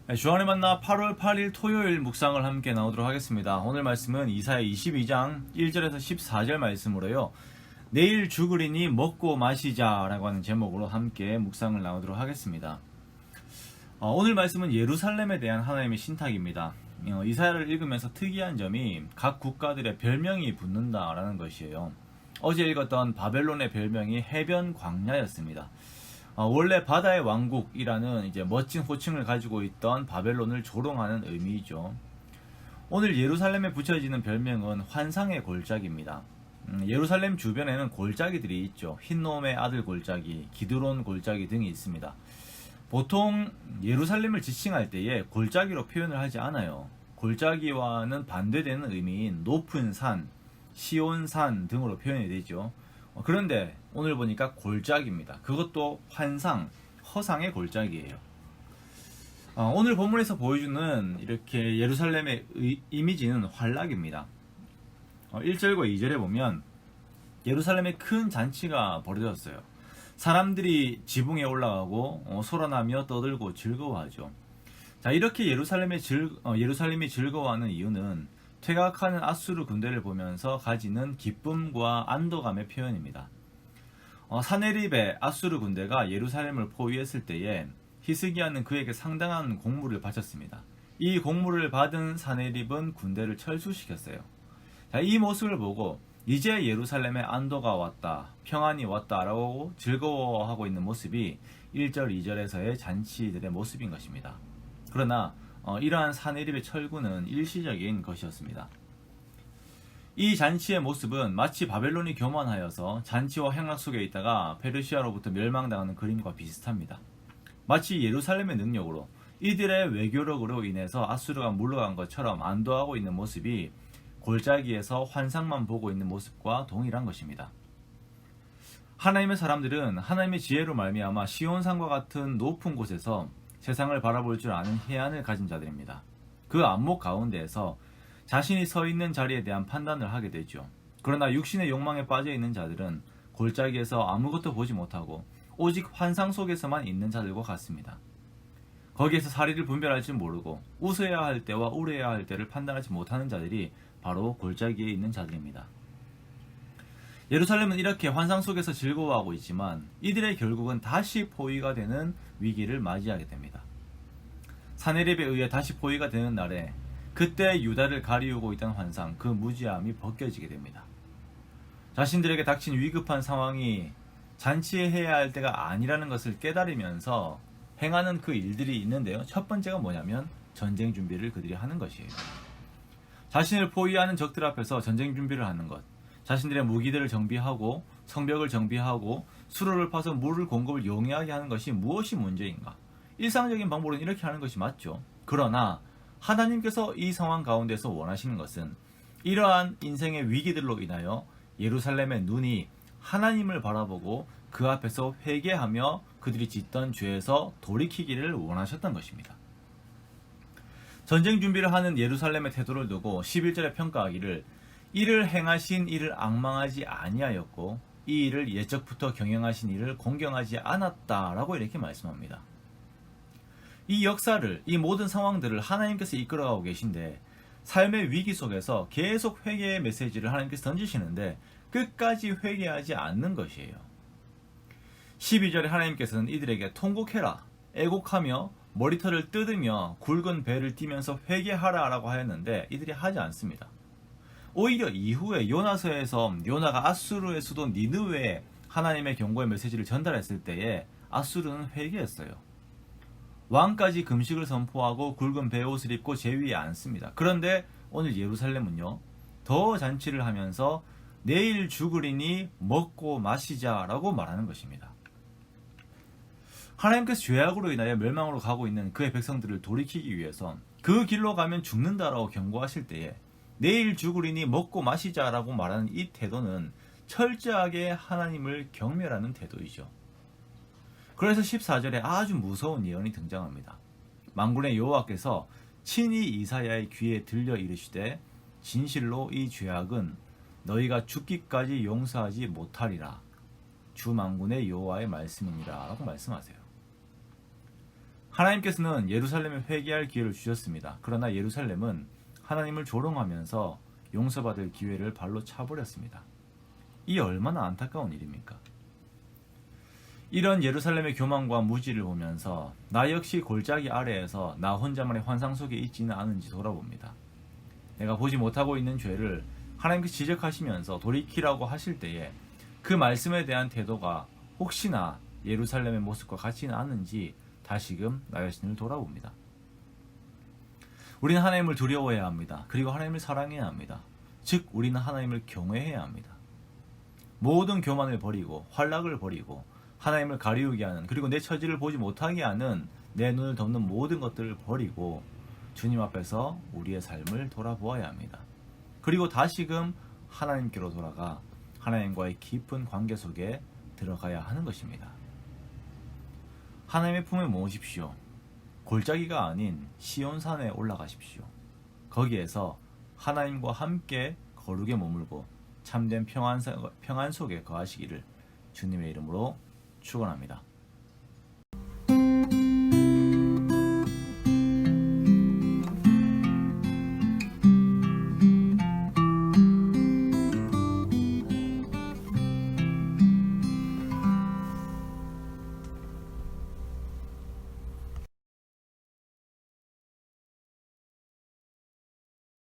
네, 주안의 만나 8월 8일 토요일 묵상을 함께 나오도록 하겠습니다. 오늘 말씀은 이사야 22장 1절에서 14절 말씀으로요. 내일 죽으리니 먹고 마시자 라고 하는 제목으로 함께 묵상을 나오도록 하겠습니다. 오늘 말씀은 예루살렘에 대한 하나님의 신탁입니다. 이사야를 읽으면서 특이한 점이 각 국가들의 별명이 붙는다라는 것이에요. 어제 읽었던 바벨론의 별명이 해변 광야였습니다. 원래 바다의 왕국이라는 이제 멋진 호칭을 가지고 있던 바벨론을 조롱하는 의미이죠. 오늘 예루살렘에 붙여지는 별명은 환상의 골짜기입니다. 예루살렘 주변에는 골짜기들이 있죠. 흰놈의 아들 골짜기, 기드론 골짜기 등이 있습니다. 보통 예루살렘을 지칭할 때에 골짜기로 표현을 하지 않아요. 골짜기와는 반대되는 의미인 높은 산, 시온산 등으로 표현이 되죠. 그런데 오늘 보니까 골짜기입니다. 그것도 환상, 허상의 골짜기예요. 오늘 본문에서 보여주는 이렇게 예루살렘의 이미지는 환락입니다. 1절과 2절에 보면 예루살렘에 큰 잔치가 벌어졌어요. 사람들이 지붕에 올라가고 소란하며 떠들고 즐거워하죠. 자, 이렇게 예루살렘이 즐거워하는 이유는 퇴각하는 아수르 군대를 보면서 가지는 기쁨과 안도감의 표현입니다. 사네립의 아수르 군대가 예루살렘을 포위했을 때에 히스기야는 그에게 상당한 공물을 바쳤습니다. 이 공물을 받은 사네립은 군대를 철수시켰어요. 자, 이 모습을 보고 이제 예루살렘에 안도가 왔다, 평안이 왔다라고 즐거워하고 있는 모습이 1절, 2절에서의 잔치들의 모습인 것입니다. 그러나 이러한 사네립의 철구는 일시적인 것이었습니다. 이 잔치의 모습은 마치 바벨론이 교만하여서 잔치와 행락 속에 있다가 페르시아로부터 멸망당하는 그림과 비슷합니다. 마치 예루살렘의 능력으로 이들의 외교력으로 인해서 아수르가 물러간 것처럼 안도하고 있는 모습이 골짜기에서 환상만 보고 있는 모습과 동일한 것입니다. 하나님의 사람들은 하나님의 지혜로 말미암아 시온산과 같은 높은 곳에서 세상을 바라볼 줄 아는 해안을 가진 자들입니다. 그 안목 가운데에서 자신이 서 있는 자리에 대한 판단을 하게 되죠. 그러나 육신의 욕망에 빠져 있는 자들은 골짜기에서 아무것도 보지 못하고 오직 환상 속에서만 있는 자들과 같습니다. 거기에서 사리를 분별할 줄 모르고 웃어야 할 때와 울어야 할 때를 판단하지 못하는 자들이 바로 골짜기에 있는 자들입니다. 예루살렘은 이렇게 환상 속에서 즐거워하고 있지만 이들의 결국은 다시 포위가 되는 위기를 맞이하게 됩니다. 사네립에 의해 다시 포위가 되는 날에 그때 유다를 가리우고 있던 환상, 그 무지함이 벗겨지게 됩니다. 자신들에게 닥친 위급한 상황이 잔치해야 할 때가 아니라는 것을 깨달으면서 행하는 그 일들이 있는데요. 첫 번째가 뭐냐면 전쟁 준비를 그들이 하는 것이에요. 자신을 포위하는 적들 앞에서 전쟁 준비를 하는 것, 자신들의 무기들을 정비하고 성벽을 정비하고 수로를 파서 물을 공급을 용이하게 하는 것이 무엇이 문제인가? 일상적인 방법으로는 이렇게 하는 것이 맞죠. 그러나 하나님께서 이 상황 가운데서 원하시는 것은 이러한 인생의 위기들로 인하여 예루살렘의 눈이 하나님을 바라보고 그 앞에서 회개하며 그들이 짓던 죄에서 돌이키기를 원하셨던 것입니다. 전쟁 준비를 하는 예루살렘의 태도를 두고 11절에 평가하기를 이를 행하신 이를 앙망하지 아니하였고 이 일을 예적부터 경영하신 이를 공경하지 않았다라고 이렇게 말씀합니다. 이 역사를, 이 모든 상황들을 하나님께서 이끌어가고 계신데 삶의 위기 속에서 계속 회개의 메시지를 하나님께서 던지시는데 끝까지 회개하지 않는 것이에요. 12절에 하나님께서는 이들에게 통곡해라, 애곡하며 머리털을 뜯으며 굵은 배를 띠면서 회개하라 라고 하였는데 이들이 하지 않습니다. 오히려 이후에 요나서에서 요나가 아수르의 수도 니느웨에 하나님의 경고의 메시지를 전달했을 때에 아수르는 회개했어요. 왕까지 금식을 선포하고 굵은 베옷을 입고 제위에 앉습니다. 그런데 오늘 예루살렘은요, 더 잔치를 하면서 내일 죽으리니 먹고 마시자라고 말하는 것입니다. 하나님께서 죄악으로 인하여 멸망으로 가고 있는 그의 백성들을 돌이키기 위해서 그 길로 가면 죽는다라고 경고하실 때에 내일 죽으리니 먹고 마시자라고 말하는 이 태도는 철저하게 하나님을 경멸하는 태도이죠. 그래서 14절에 아주 무서운 예언이 등장합니다. 만군의 여호와께서 친히 이사야의 귀에 들려 이르시되 진실로 이 죄악은 너희가 죽기까지 용서하지 못하리라. 주 만군의 여호와의 말씀이니라 라고 말씀하세요. 하나님께서는 예루살렘에 회개할 기회를 주셨습니다. 그러나 예루살렘은 하나님을 조롱하면서 용서받을 기회를 발로 차버렸습니다. 이 얼마나 안타까운 일입니까? 이런 예루살렘의 교만과 무지를 보면서 나 역시 골짜기 아래에서 나 혼자만의 환상 속에 있지는 않은지 돌아봅니다. 내가 보지 못하고 있는 죄를 하나님께서 지적하시면서 돌이키라고 하실 때에 그 말씀에 대한 태도가 혹시나 예루살렘의 모습과 같지는 않은지 다시금 나 자신을 돌아봅니다. 우리는 하나님을 두려워해야 합니다. 그리고 하나님을 사랑해야 합니다. 즉 우리는 하나님을 경외해야 합니다. 모든 교만을 버리고 환락을 버리고 하나님을 가리우게 하는, 그리고 내 처지를 보지 못하게 하는 내 눈을 덮는 모든 것들을 버리고 주님 앞에서 우리의 삶을 돌아보아야 합니다. 그리고 다시금 하나님께로 돌아가 하나님과의 깊은 관계 속에 들어가야 하는 것입니다. 하나님의 품에 모으십시오. 골짜기가 아닌 시온산에 올라가십시오. 거기에서 하나님과 함께 거룩에 머물고 참된 평안 속에 거하시기를 주님의 이름으로 축원합니다.